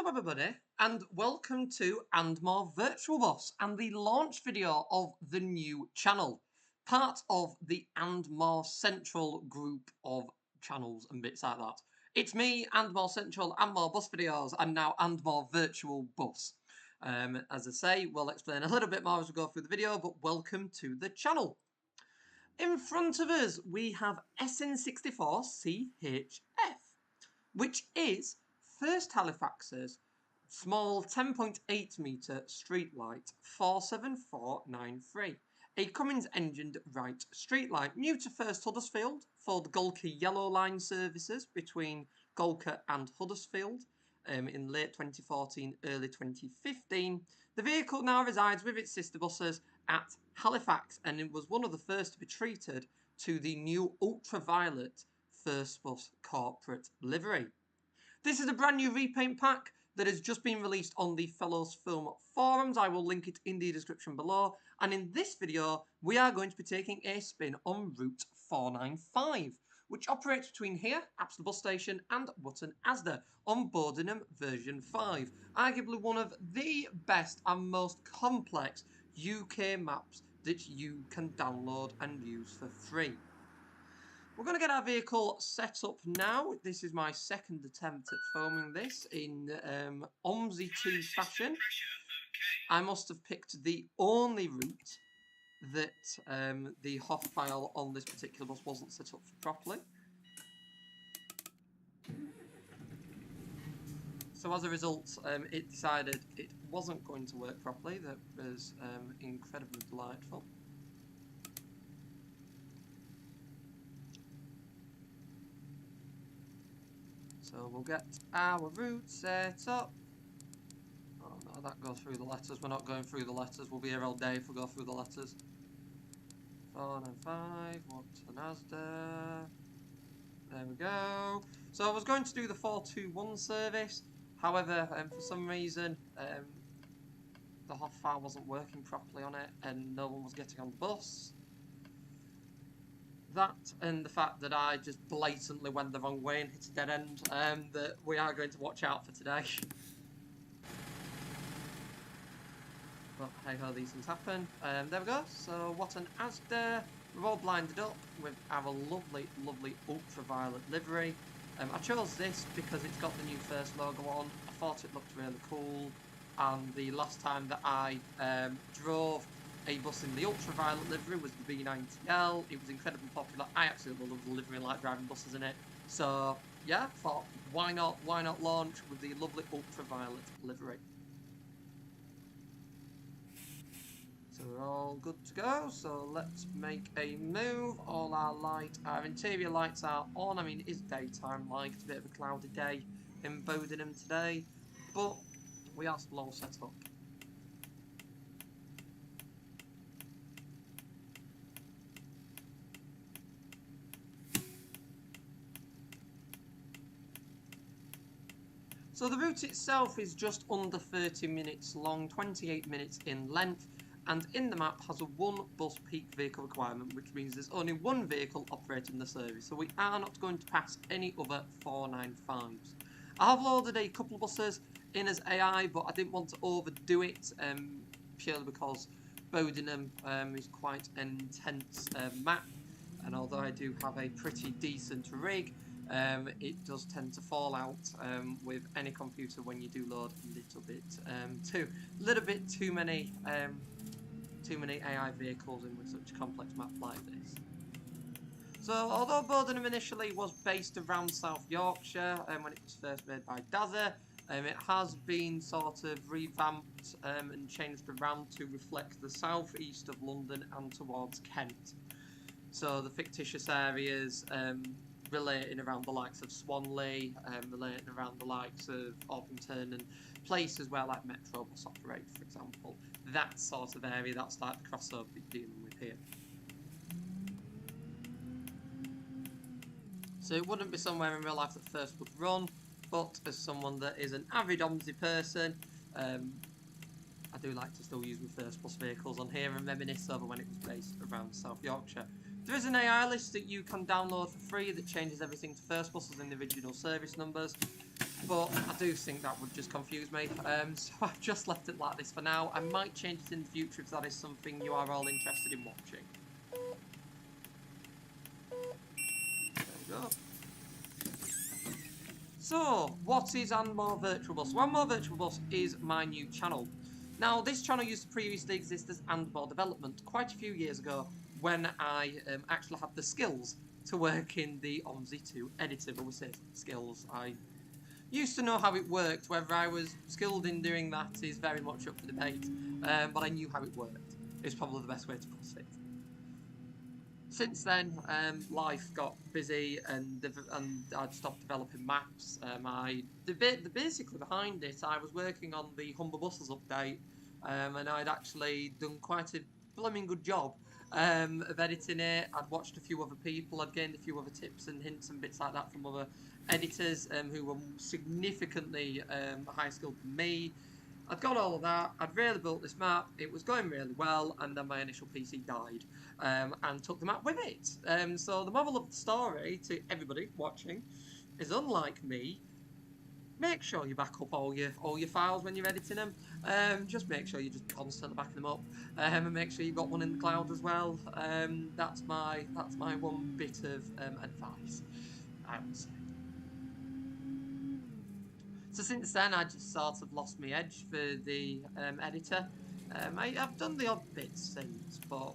Hello everybody and welcome to And More Virtual Boss and the launch video of the new channel, part of the And More Central group of channels and bits like that. It's me, And More Central, And More Bus videos, and now And More Virtual Bus. As I say, we'll explain a little bit more as we go through the video, but welcome to the channel. In front of us we have SN64CHF, which is First Halifax's small 10.8 metre Streetlite 47493. A Cummins engined right streetlight, new to First Huddersfield for the Golka Yellow Line services between Golka and Huddersfield in late 2014, early 2015. The vehicle now resides with its sister buses at Halifax, and it was one of the first to be treated to the new Ultraviolet First Bus corporate livery. This is a brand new repaint pack that has just been released on the Fellows Film forums. I will link it in the description below. And in this video, we are going to be taking a spin on Route 495, which operates between here, Apsley Bus Station, and Button Asda on Bodenham version 5. Arguably one of the best and most complex UK maps that you can download and use for free. We're going to get our vehicle set up now. This is my second attempt at filming this in OMSI 2 fashion. I must have picked the only route that the HOF file on this particular bus wasn't set up for properly. So as a result, it decided it wasn't going to work properly. That was incredibly delightful. So we'll get our route set up. Oh no, that goes through the letters. We're not going through the letters. We'll be here all day if we go through the letters. 495, what's an Asda? There we go. So I was going to do the 421 service. However, for some reason, the HOF file wasn't working properly on it and no one was getting on the bus. That and the fact that I just blatantly went the wrong way and hit a dead end, that we are going to watch out for today. But hey ho, these things happen. There we go. So what an Asda. We're all blinded up with our lovely, lovely ultraviolet livery. I chose this because it's got the new First logo on. I thought it looked really cool. And the last time that I drove a bus in the ultraviolet livery was the B90L. It was incredibly popular. I absolutely love the livery and like driving buses in it. So yeah, thought why not launch with the lovely ultraviolet livery. So we're all good to go. So let's make a move. All our interior lights are on. I mean, it is daytime light. It's a bit of a cloudy day in Bodenham today, but we are still all set up. So the route itself is just under 30 minutes long, 28 minutes in length, and in the map has a one bus peak vehicle requirement, which means there's only one vehicle operating the service, so we are not going to pass any other 495s. I have loaded a couple of buses in as AI, but I didn't want to overdo it, purely because Bodenham is quite an intense map, and although I do have a pretty decent rig, it does tend to fall out with any computer when you do load a little bit too many AI vehicles in with such a complex map like this. So although Bodenham initially was based around South Yorkshire when it was first made by Dazza, it has been sort of revamped and changed around to reflect the southeast of London and towards Kent. So the fictitious areas relating around the likes of Swanley, relating around the likes of Orpington and places where like Metro bus operate, for example. That sort of area, that's like the crossover that you're dealing with here. So it wouldn't be somewhere in real life that First would run, but as someone that is an avid OMSI person, I do like to still use my First bus vehicles on here and reminisce over when it was based around South Yorkshire. There is an AI list that you can download for free that changes everything to First buses and the original service numbers. but I do think that would just confuse me, so I've just left it like this for now. I might change it in the future if that is something you are all interested in watching. There we go. So, what is And More Virtual Bus? Well, And More Virtual Bus is my new channel. Now, this channel used to previously exist as And More Development quite a few years ago when I actually had the skills to work in the OMSI 2 editor. But we say skills, I used to know how it worked. Whether I was skilled in doing that is very much up for debate, but I knew how it worked, is probably the best way to put it. Since then, life got busy and I'd stopped developing maps. Basically behind it, I was working on the Humber Buses update, and I'd actually done quite a blooming good job of editing it. I'd watched a few other people, I'd gained a few other tips and hints and bits like that from other editors who were significantly higher skilled than me. I'd got all of that, I'd really built this map, it was going really well, and then my initial PC died, and took the map with it. So the moral of the story to everybody watching is, unlike me, make sure you back up all your files when you're editing them. Just make sure you're just constantly backing them up, and make sure you've got one in the cloud as well. That's my one bit of advice, I would say. So since then, I just sort of lost my edge for the editor. I've done the odd bits since, but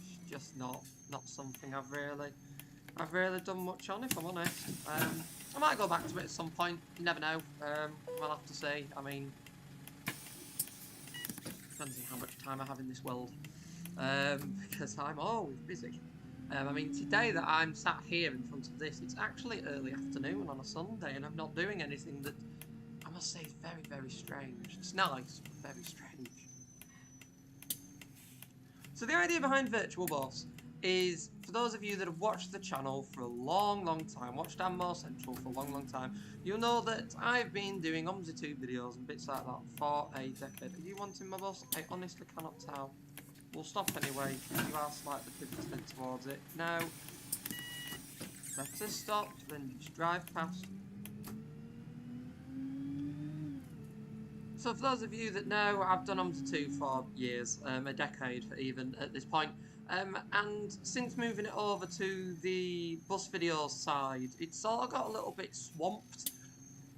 it's just not something I've really done much on, if I'm honest. I might go back to it at some point. You never know. I'll have to see. I mean, depends on how much time I have in this world, because I'm always busy. I mean, today that I'm sat here in front of this, it's actually early afternoon on a Sunday, and I'm not doing anything that I must say is very, very strange. It's nice, but very strange. So the idea behind Virtual Bus is, for those of you that have watched the channel for a long, long time, watched And More Central for a long, long time, you'll know that I've been doing OMSI 2 videos and bits like that for a decade. Are you wanting my bus? I honestly cannot tell. We'll stop anyway, because you are slightly pivoted towards it. Now, better stop, then just drive past. So for those of you that know, I've done OMSI 2 for years, a decade even at this point. And since moving it over to the bus videos side, it's sort of got a little bit swamped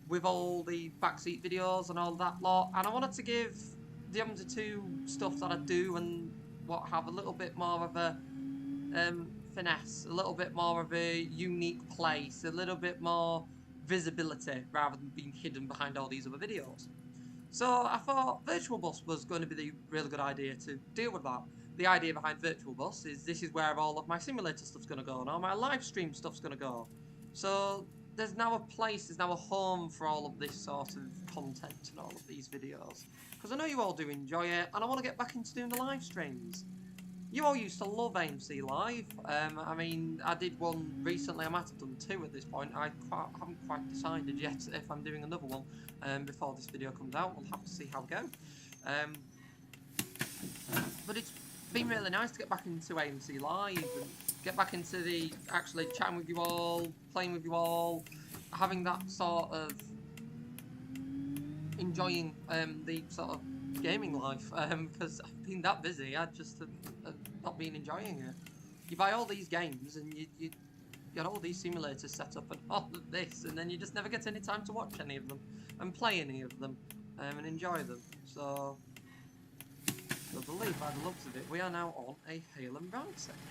with all the backseat videos and all that lot. And I wanted to give the OMSI 2 stuff that I do and what have a little bit more of a finesse, a little bit more of a unique place, a little bit more visibility rather than being hidden behind all these other videos. So I thought Virtual Bus was going to be the really good idea to deal with that. The idea behind Virtual Bus is this is where all of my simulator stuff's going to go and all my live stream stuff's going to go. So there's now a place, there's now a home for all of this sort of content and all of these videos. Because I know you all do enjoy it, and I want to get back into doing the live streams. You all used to love OMSI Live. I mean, I did one recently. I might have done two at this point. I haven't quite decided yet if I'm doing another one before this video comes out. We'll have to see how we go. But it's been really nice to get back into OMSI Live and get back into the actually chatting with you all, playing with you all, having that sort of enjoying the sort of gaming life, because I've been that busy, I just have not been enjoying it. You buy all these games and you get all these simulators set up and all of this, and then you just never get any time to watch any of them and play any of them and enjoy them. So I believe by the looks of it, we are now on a Hale and Brown section.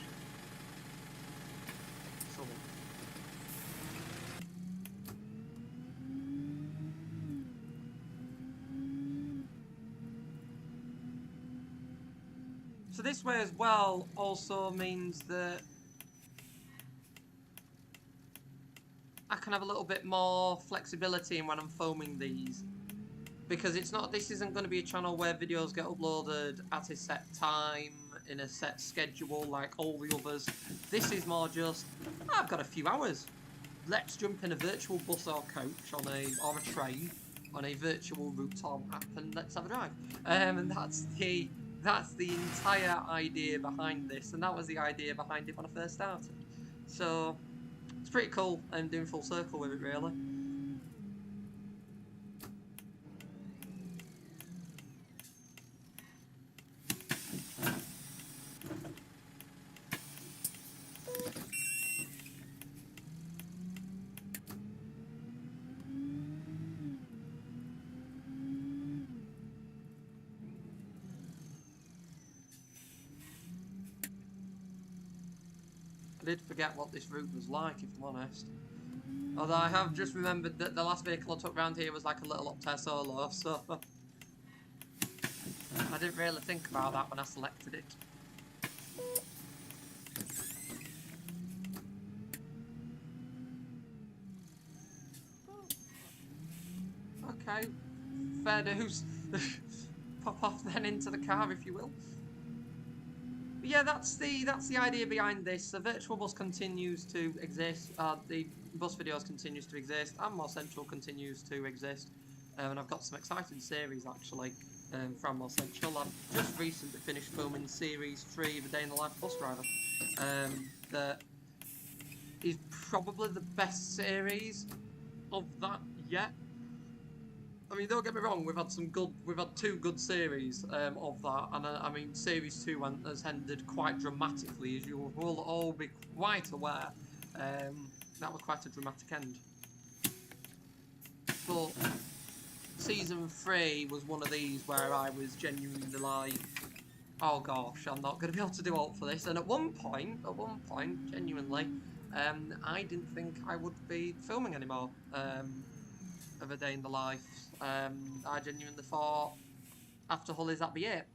So this way as well also means that I can have a little bit more flexibility in when I'm filming these, because it's not, this isn't going to be a channel where videos get uploaded at a set time, in a set schedule like all the others. This is more just, I've got a few hours, let's jump in a virtual bus or coach or a train on a virtual route or map and let's have a drive. And that's the entire idea behind this, and that was the idea behind it when I first started. So it's pretty cool. I'm doing full circle with it, really. I did forget what this route was like, if I'm honest. Although I have just remembered that the last vehicle I took around here was like a little Optare Solo, so I didn't really think about that when I selected it. Okay, fair dues. Pop off then into the car, if you will. But yeah, that's the idea behind this. The virtual bus continues to exist. The bus videos continues to exist, and More Central continues to exist. And I've got some exciting series actually from More Central. I've just recently finished filming Series 3 of A Day in the Life Bus Driver. That is probably the best series of that yet. I mean, don't get me wrong. We've had two good series of that, and I mean, Series 2 has ended quite dramatically, as you will all be quite aware. That was quite a dramatic end. But Season 3 was one of these where I was genuinely like, oh gosh, I'm not going to be able to do alt for this. And at one point, genuinely, I didn't think I would be filming anymore of A Day in the Life. I genuinely thought after Hullies that'd be it.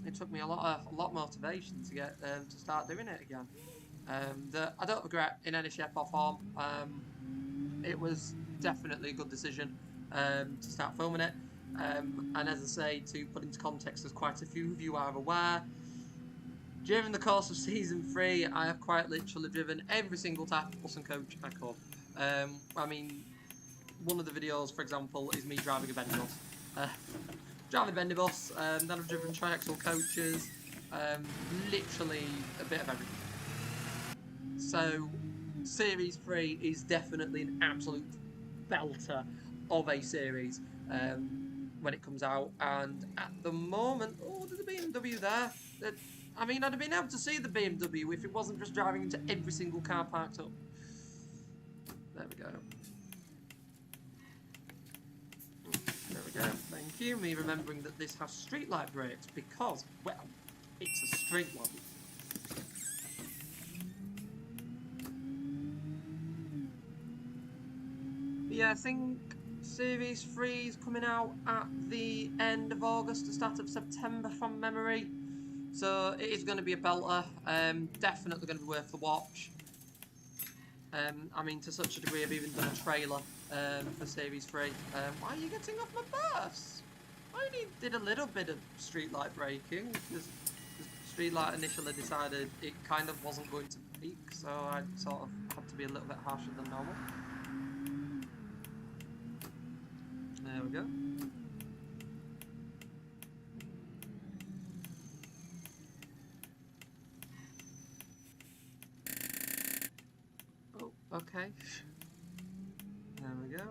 It took me a lot of motivation to get to start doing it again. That I don't regret in any shape or form. It was definitely a good decision to start filming it. And as I say, to put into context, as quite a few of you are aware, during the course of Season 3, I have quite literally driven every single type of bus and coach I could. I mean, one of the videos, for example, is me driving a bendy bus. Driving a bendy bus, then I've driven triaxle coaches, literally a bit of everything. So, Series 3 is definitely an absolute belter of a series when it comes out, and at the moment, oh, there's a BMW there. I mean, I'd have been able to see the BMW if it wasn't just driving into every single car parked up. There we go. There we go, thank you. Me remembering that this has Streetlite brakes because, well, it's a Streetlite. Yeah, I think Series 3 is coming out at the end of August, the start of September from memory. So it is going to be a belter. Definitely going to be worth the watch. I mean, to such a degree, I've even done a trailer for Series 3. Why are you getting off my bus? I only did a little bit of Streetlite braking because Streetlite initially decided it kind of wasn't going to peak, so I sort of had to be a little bit harsher than normal. There we go. Oh, okay. There we go.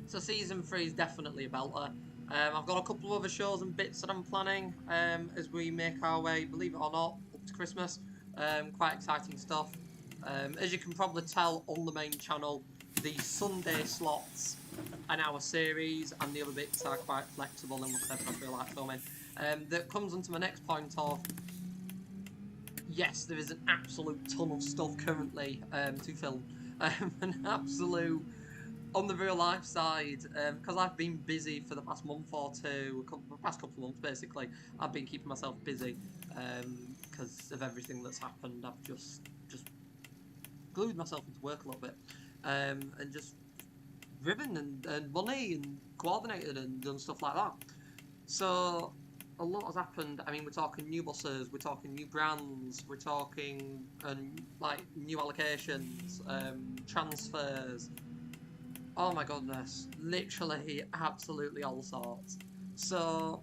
So Season 3 is definitely a belter. I've got a couple of other shows and bits that I'm planning as we make our way, believe it or not, up to Christmas. Quite exciting stuff. As you can probably tell on the main channel, the Sunday slots an hour series and the other bits are quite flexible and whatever I feel like filming. That comes onto my next point of, yes, there is an absolute ton of stuff currently to film. An absolute, on the real life side, because I've been busy for the past month or two, past couple of months basically, I've been keeping myself busy because of everything that's happened. I've just glued myself into work a little bit and just driven and money and coordinated and done stuff like that. So a lot has happened. I mean, we're talking new buses, we're talking new brands, we're talking like new allocations, transfers. Oh my goodness, literally absolutely all sorts. So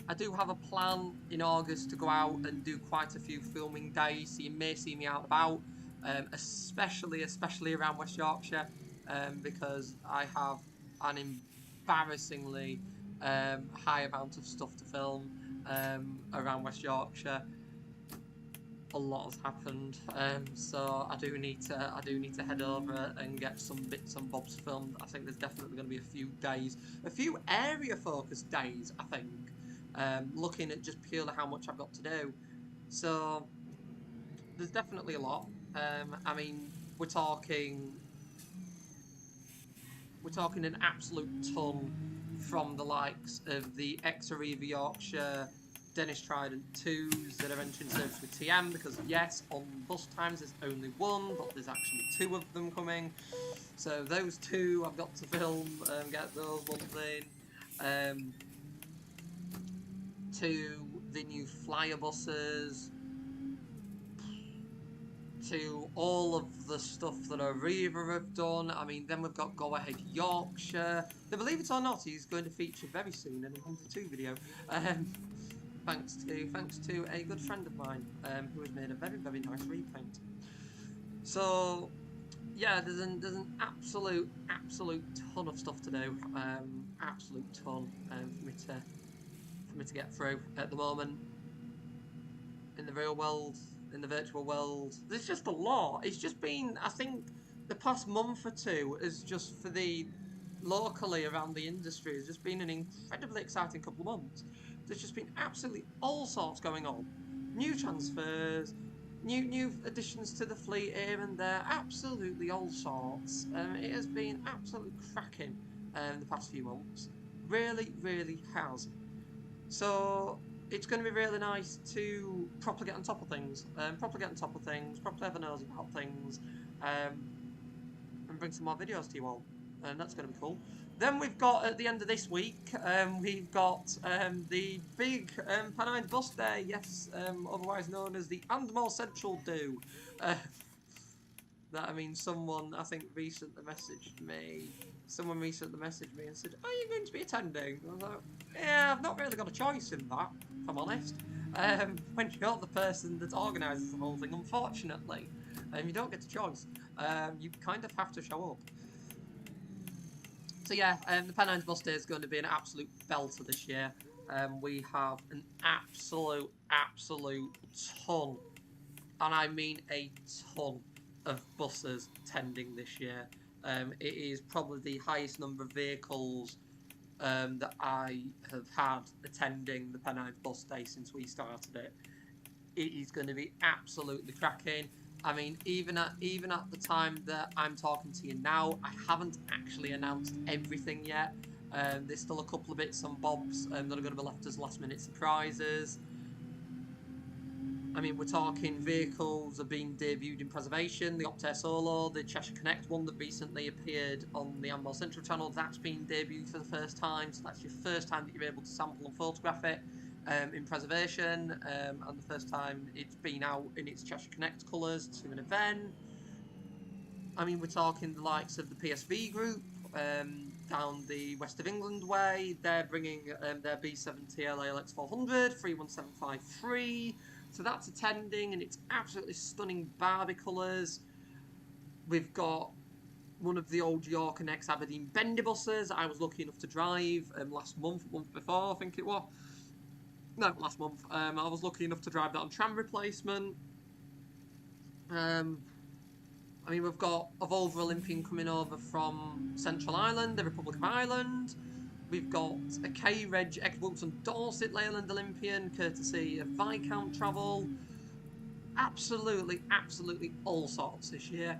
I do have a plan in August to go out and do quite a few filming days, so you may see me out about. Especially around West Yorkshire, because I have an embarrassingly high amount of stuff to film around West Yorkshire. A lot has happened, so I do need to head over and get some bits and bobs filmed. I think there's definitely going to be a few days, a few area focused days, I think, looking at just purely how much I've got to do. So there's definitely a lot. I mean, we're talking an absolute ton from the likes of the Ex-Arriva Yorkshire Dennis Trident 2s that are entering service with TM, because yes, on bus times there's only one, but there's actually two of them coming. So those two I've got to film and get those ones in. To the new flyer buses, to all of the stuff that Arriva have done. I mean, then we've got Go Ahead Yorkshire. Now, believe it or not, he's going to feature very soon in a 102 video. Thanks to a good friend of mine who has made a very, very nice repaint. So yeah, there's an absolute ton of stuff to do. Absolute ton for me to get through at the moment. In the real world, in the virtual world, there's just a lot. It's just been, I think, the past month or two is just for the locally around the industry has just been an incredibly exciting couple of months. There's just been absolutely all sorts going on. New transfers, new additions to the fleet here and there, absolutely all sorts. It has been absolutely cracking the past few months. Really, really has. So it's going to be really nice to properly get on top of things, properly have a nosy about things, and bring some more videos to you all, and that's going to be cool. Then we've got, at the end of this week, we've got the big Pennines Bus Day, yes, otherwise known as the Andmore Central Do. That, I mean, someone, I think, recently messaged me and said, are you going to be attending? I was like, yeah, I've not really got a choice in that, if I'm honest. When you're the person that organises the whole thing, unfortunately, you don't get a choice. You kind of have to show up. So yeah, the Pennines Bus Day is going to be an absolute belter this year. We have an absolute ton, and I mean a ton, of buses tending this year. It is probably the highest number of vehicles that I have had attending the Pennines Bus Day since we started it. It is going to be absolutely cracking. I mean, even at the time that I'm talking to you now, I haven't actually announced everything yet. There's still a couple of bits and bobs that are going to be left as last-minute surprises. I mean, we're talking vehicles are being debuted in preservation, the Optare Solo, the Cheshire Connect one that recently appeared on the Andmore Central channel, that's been debuted for the first time, so that's your first time that you're able to sample and photograph it in preservation, and the first time it's been out in its Cheshire Connect colours to an event. I mean, we're talking the likes of the PSV group, down the West of England way. They're bringing their B70 LALX 400, 31753. So that's attending, and it's absolutely stunning Barbie colours. We've got one of the old York and ex-Aberdeen Bendy buses I was lucky enough to drive last month before, I think it was. No, last month. I was lucky enough to drive that on tram replacement. I mean, we've got a Volvo Olympian coming over from Central Ireland, the Republic of Ireland. We've got a K-Reg ex-Wilton Dorset Leyland Olympian, courtesy of Viscount Travel. Absolutely all sorts this year.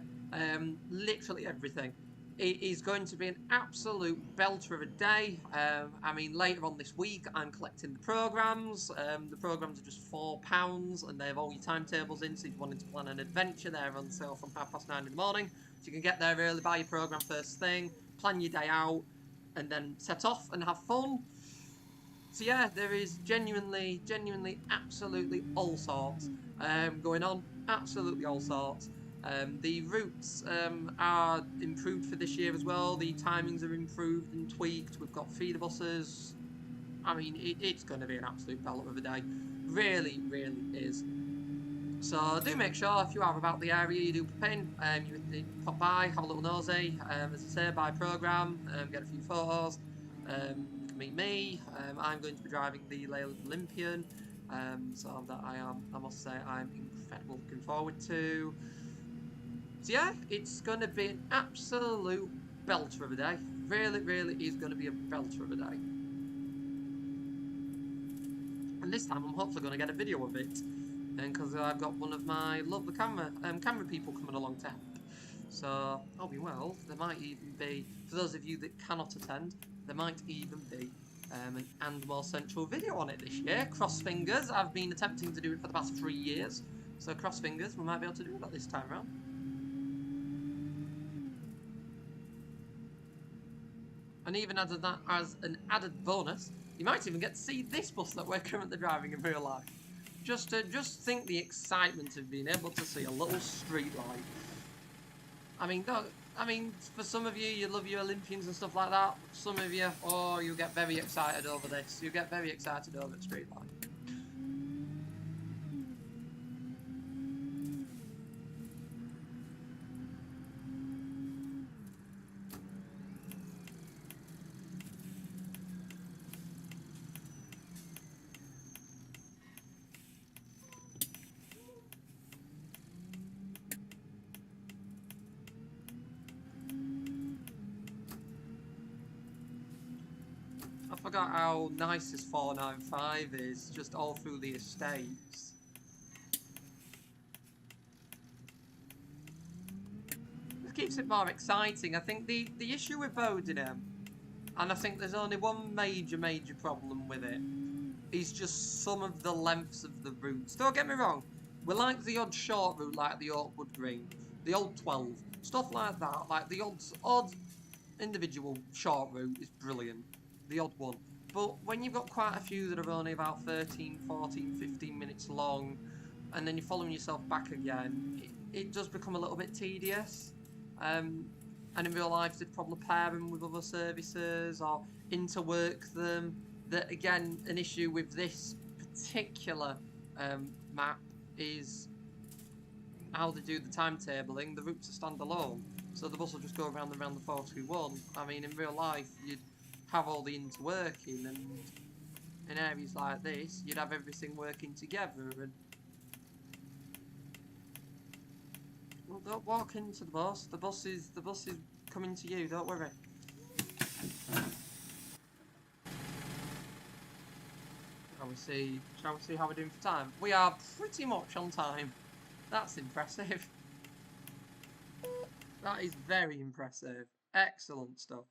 Literally everything. It is going to be an absolute belter of a day. I mean, later on this week, I'm collecting the programmes. The programmes are just £4, and they have all your timetables in, so if you wanted to plan an adventure, they're on sale from 9:30 in the morning. So you can get there early, buy your programme first thing, plan your day out, and then set off and have fun. So yeah, there is genuinely absolutely all sorts going on. Absolutely all sorts. The routes are improved for this year as well. The timings are improved and tweaked. We've got feeder buses. I mean, it's going to be an absolute belter of a day. Really is. So do make sure, if you are about the area, you do pop in, you pop by, have a little nosy, as I say, buy a programme, get a few photos, you can meet me. I'm going to be driving the Leyland Olympian, so that I must say, I'm incredibly looking forward to. So yeah, it's going to be an absolute belter of a day. Really is going to be a belter of a day. And this time I'm hopefully going to get a video of it, and because I've got one of my lovely camera people coming along to help. So, all being well, there might even be, for those of you that cannot attend, there might even be an And More Central video on it this year. Cross fingers, I've been attempting to do it for the past 3 years, so cross fingers, we might be able to do that this time around. And even as an added bonus, you might even get to see this bus that we're currently driving in real life. Just think the excitement of being able to see a little Streetlite. I mean, for some of you, you love your Olympians and stuff like that. Some of you, oh, you get very excited over this. You get very excited over Streetlite. I forgot how nice this 495 is, just all through the estates. It keeps it more exciting. I think the issue with Bodenham, and I think there's only one major problem with it, is just some of the lengths of the routes. Don't get me wrong, we like the odd short route like the Oakwood Green, the old 12, stuff like that, like the odd individual short route is brilliant. The odd one. But when you've got quite a few that are only about 13, 14, 15 minutes long, and then you're following yourself back again, it does become a little bit tedious. And in real life, they'd probably pair them with other services or interwork them. That again, an issue with this particular map is how they do the timetabling. The routes are standalone, so the bus will just go around and around the 421. I mean, in real life, you'd have all the interworking, and in areas like this, you'd have everything working together. And well, don't walk into the bus. The bus is coming to you. Don't worry. Shall we see how we're doing for time? We are pretty much on time. That's impressive. That is very impressive. Excellent stuff.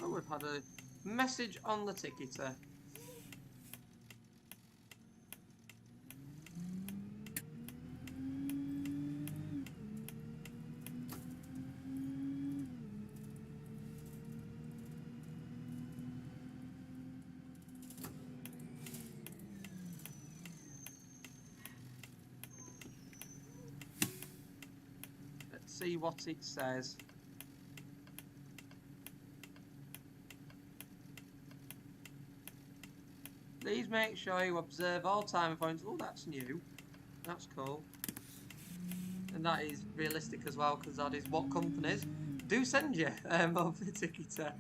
Oh, we've had a message on the ticketer. Let's see what it says. Please make sure you observe all time points. Oh, that's new. That's cool. And that is realistic as well, because that is what companies do send you over the ticketer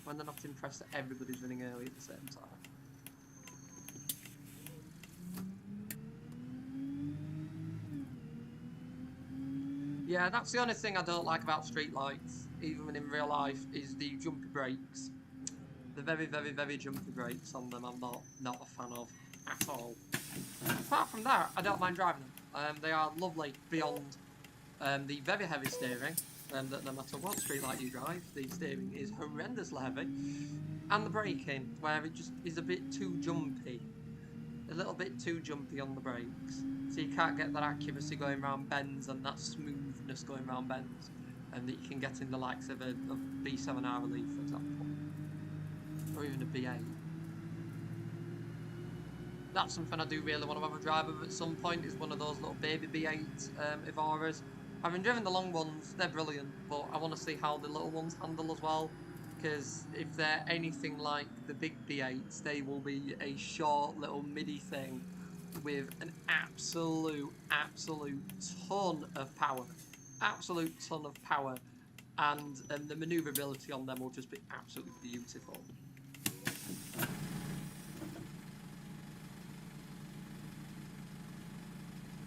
when they're not impressed that everybody's running early at the same time. Yeah, that's the only thing I don't like about Streetlites, even in real life, is the jumpy brakes. The very jumpy brakes on them I'm not a fan of at all. Apart from that, I don't mind driving them. They are lovely beyond the very heavy steering, that no matter what Streetlite you drive, the steering is horrendously heavy. And the braking, where it just is a bit too jumpy. A little bit too jumpy on the brakes. So you can't get that accuracy going around bends and that smoothness going around bends. And that you can get in the likes of a B7R Relief, for example. Or even a B8. That's something I do really want to have a drive of at some point, is one of those little baby B8 Evoras. Having driven the long ones, they're brilliant, but I want to see how the little ones handle as well, because if they're anything like the big B8s, they will be a short little midi thing with an absolute ton of power. Absolute ton of power. And the manoeuvrability on them will just be absolutely beautiful.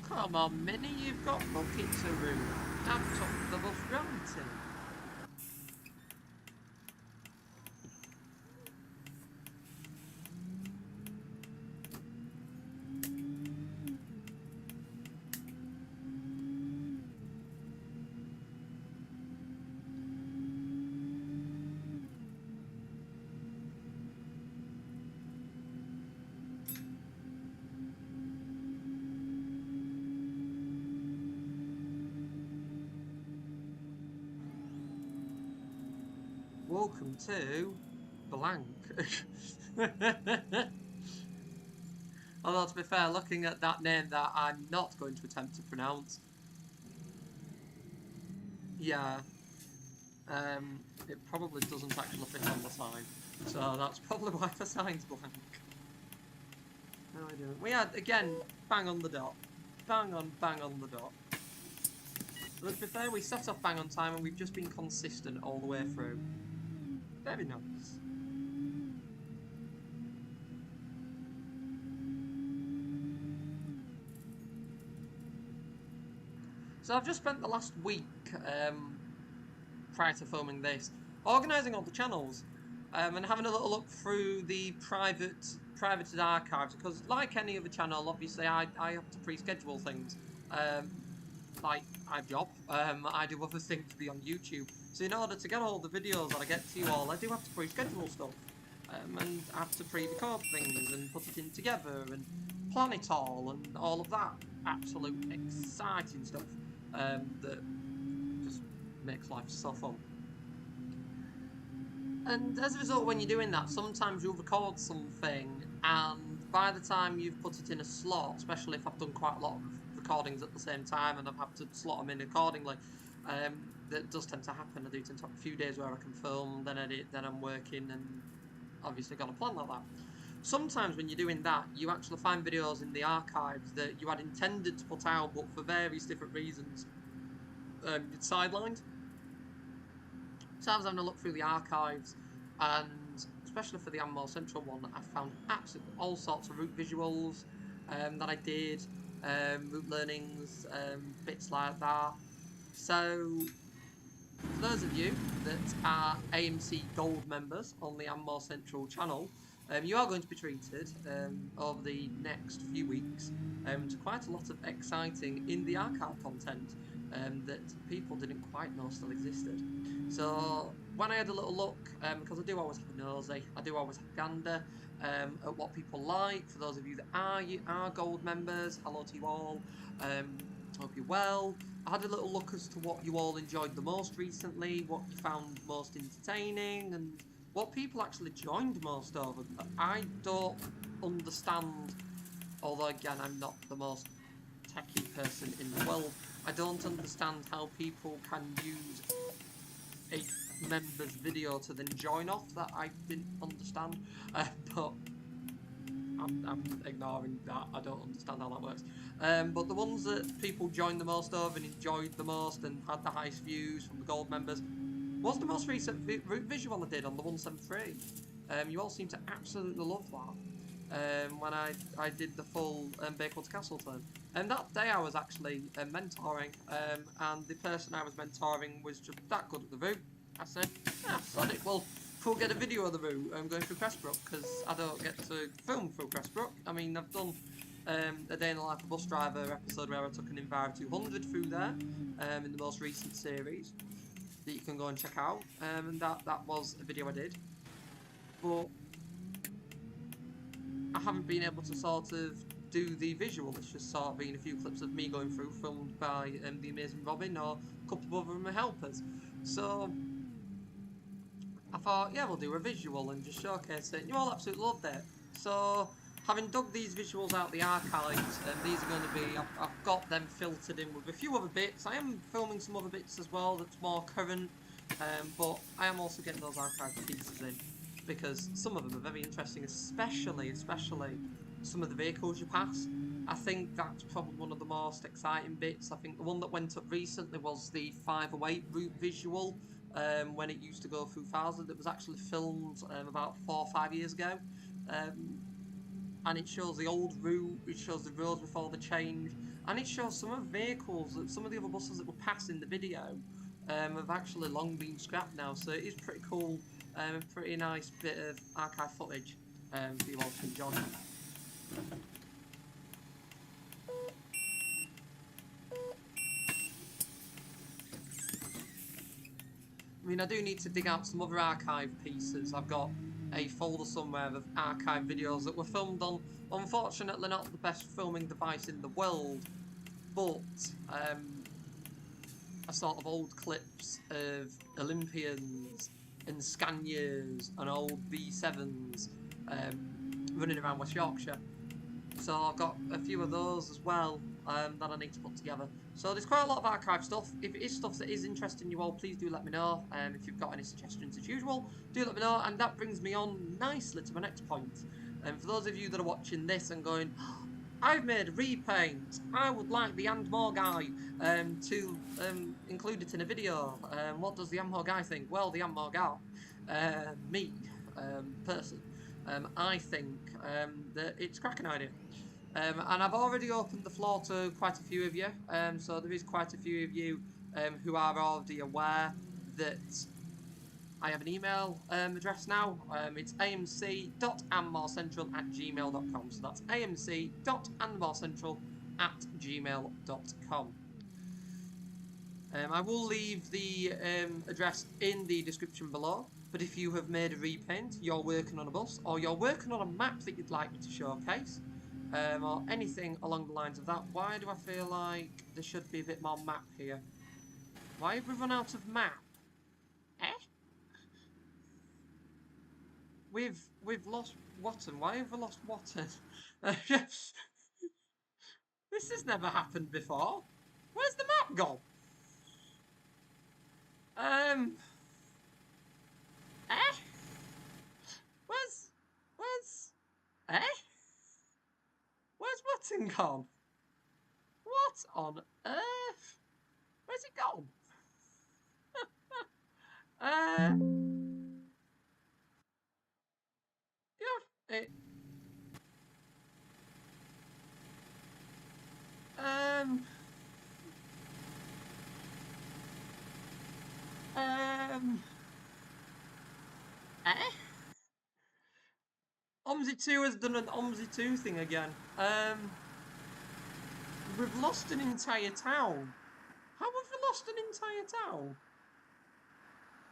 Come on, Minnie, you've got buckets of room. I've took the bus granted. Welcome to blank. Although, to be fair, looking at that name that I'm not going to attempt to pronounce, yeah, it probably doesn't actually fit on the sign. So that's probably why the sign's blank. No, I don't. We had, again, bang on the dot. Bang on the dot. But to be fair, we set off bang on time and we've just been consistent all the way through. Very nice. So I've just spent the last week, prior to filming this, organising all the channels and having a little look through the privated archives, because like any other channel, obviously I have to pre-schedule things. Like I have a job, I do other things to be on YouTube, so in order to get all the videos that I get to you all, I do have to pre-schedule stuff, and I have to pre-record things and put it in together and plan it all and all of that absolute exciting stuff that just makes life so fun. And as a result, when you're doing that, sometimes you'll record something and by the time you've put it in a slot, especially if I've done quite a lot of recordings at the same time and I've had to slot them in accordingly, that does tend to happen. I do tend to have a few days where I can film, then edit, then I'm working, and obviously got a plan like that. Sometimes when you're doing that, you actually find videos in the archives that you had intended to put out, but for various different reasons, it's sidelined. So I was having a look through the archives, and especially for the Ammo Central one, I found absolutely all sorts of route visuals that I did, route learnings, bits like that. So for those of you that are AMC Gold members on the Ammo Central channel, you are going to be treated over the next few weeks to quite a lot of exciting in the archive content that people didn't quite know still existed. So when I had a little look, because I do always have a nosy, I do always have a gander at what people like. For those of you that are gold members, hello to you all. Hope you're well. I had a little look as to what you all enjoyed the most recently, what you found most entertaining, and what people actually joined most over. I don't understand, although again I'm not the most techie person in the world, I don't understand how people can use a member's video to then join off. That I didn't understand, but I'm ignoring that. I don't understand how that works. But the ones that people joined the most of and enjoyed the most and had the highest views from the gold members was the most recent visual I did on the 173. You all seem to absolutely love that. When I did the full Bakewell to Castleton. And that day I was actually mentoring, and the person I was mentoring was just that good at the route. I said, sod it, well, we'll get a video of the route going through Crestbrook, because I don't get to film through Crestbrook. I mean, I've done a Day in the Life of a Bus Driver episode where I took an Enviro 200 through there, in the most recent series, that you can go and check out, and that was a video I did. But I haven't been able to sort of do the visual. It's just sort of been a few clips of me going through, filmed by the amazing Robin or a couple of other my helpers. So I thought, yeah, we'll do a visual and just showcase it. You all absolutely loved it. So having dug these visuals out the archives, these are going to be, I've got them filtered in with a few other bits. I am filming some other bits as well that's more current, but I am also getting those archive pieces in, because some of them are very interesting, especially some of the vehicles you pass. I think that's probably one of the most exciting bits. I think the one that went up recently was the 508 route visual, when it used to go through Farsley, that was actually filmed about 4 or 5 years ago. And it shows the old route, it shows the roads before the change, and it shows some of the vehicles, that some of the other buses that were passed in the video have actually long been scrapped now, so it is pretty cool, pretty nice bit of archive footage for you all to enjoy. I mean, I do need to dig out some other archive pieces. I've got a folder somewhere of archive videos that were filmed on, unfortunately, not the best filming device in the world, but a sort of old clips of Olympians and Scanias and old B7s running around West Yorkshire. So I've got a few of those as well that I need to put together. So there's quite a lot of archive stuff. If it is stuff that is interesting you all, please do let me know. If you've got any suggestions as usual, do let me know. And that brings me on nicely to my next point. And for those of you that are watching this and going, oh, I've made a repaint, I would like the and more guy to include it in a video. What does the and more guy think? Well, the and more guy, me, person, I think that it's a cracking idea. And I've already opened the floor to quite a few of you, so there is quite a few of you who are already aware that I have an email address now. It's amc.andmorecentral@gmail.com, so that's amc.andmorecentral@gmail.com. I will leave the address in the description below, but if you have made a repaint, you're working on a bus, or you're working on a map that you'd like me to showcase, or anything along the lines of that, why do I feel like there should be a bit more map here? Why have we run out of map? Eh? We've lost Watton. Why have we lost Watton? This has never happened before. Where's the map gone? Eh? Where's eh? Where's Watton gone? What on earth? Where's it gone? Yeah, it. Eh? OMSI 2 has done an OMSI 2 thing again. We've lost an entire town. How have we lost an entire town?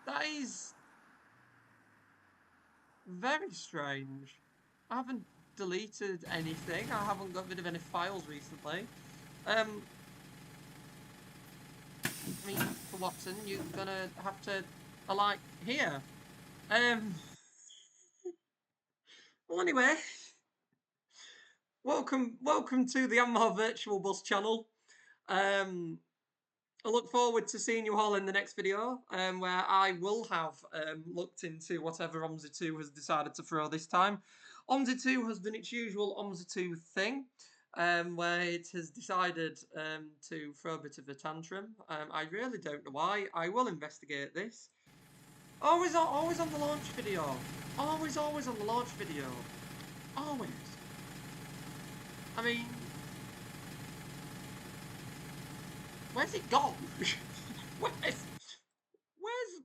That is very strange. I haven't deleted anything. I haven't got rid of any files recently. I mean, for Watson, you're gonna have to, like, here. Well, anyway, welcome to the Amar Virtual Bus channel. I look forward to seeing you all in the next video, where I will have looked into whatever OMSI 2 has decided to throw this time. OMSI 2 has done its usual OMSI 2 thing, where it has decided to throw a bit of a tantrum. I really don't know why. I will investigate this. Always on the launch video. Always on the launch video. Always. I mean, where's it gone?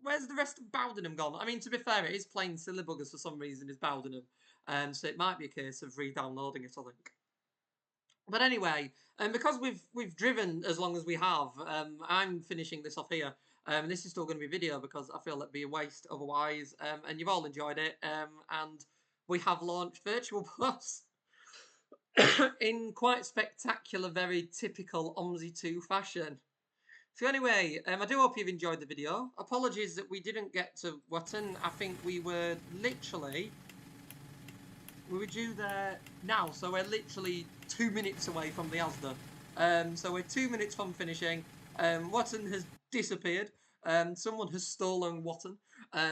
Where's the rest of Bowdenham gone? I mean, to be fair, it is playing silly buggers for some reason, is Bowdenham. So it might be a case of re-downloading it, I think. But anyway, because we've driven as long as we have, I'm finishing this off here. This is still going to be video because I feel it'd be a waste otherwise. And you've all enjoyed it. And we have launched Virtual Bus in quite spectacular, very typical OMSI 2 fashion. So anyway, I do hope you've enjoyed the video. Apologies that we didn't get to Watton. I think we were due there now, so we're literally 2 minutes away from the Asda. So we're 2 minutes from finishing. Watton has disappeared. Someone has stolen Watton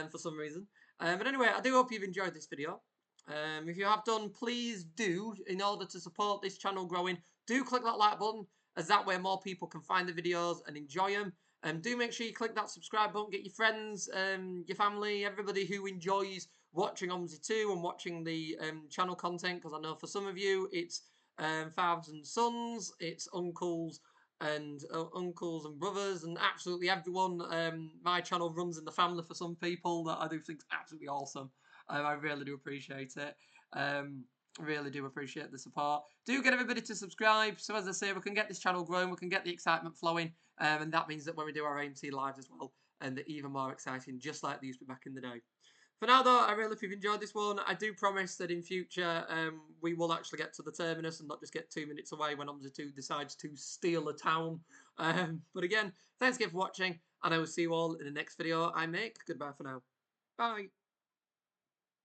for some reason. But anyway, I do hope you've enjoyed this video. If you have done, please do, in order to support this channel growing, do click that like button, as that way more people can find the videos and enjoy them. Do make sure you click that subscribe button, get your friends, your family, everybody who enjoys watching OMSI 2 and watching the channel content, because I know for some of you it's fathers and sons, it's uncles and brothers and absolutely everyone. My channel runs in the family for some people that I do think is absolutely awesome. I really do appreciate it. Really do appreciate the support. Do get everybody to subscribe, so as I say, we can get this channel growing, we can get the excitement flowing, and that means that when we do our OMSI lives as well, and they're even more exciting, just like they used to be back in the day. For now, though, I really hope you've enjoyed this one. I do promise that in future we will actually get to the terminus and not just get 2 minutes away when OMSI 2 decides to steal a town. But again, thanks again for watching, and I will see you all in the next video I make. Goodbye for now. Bye.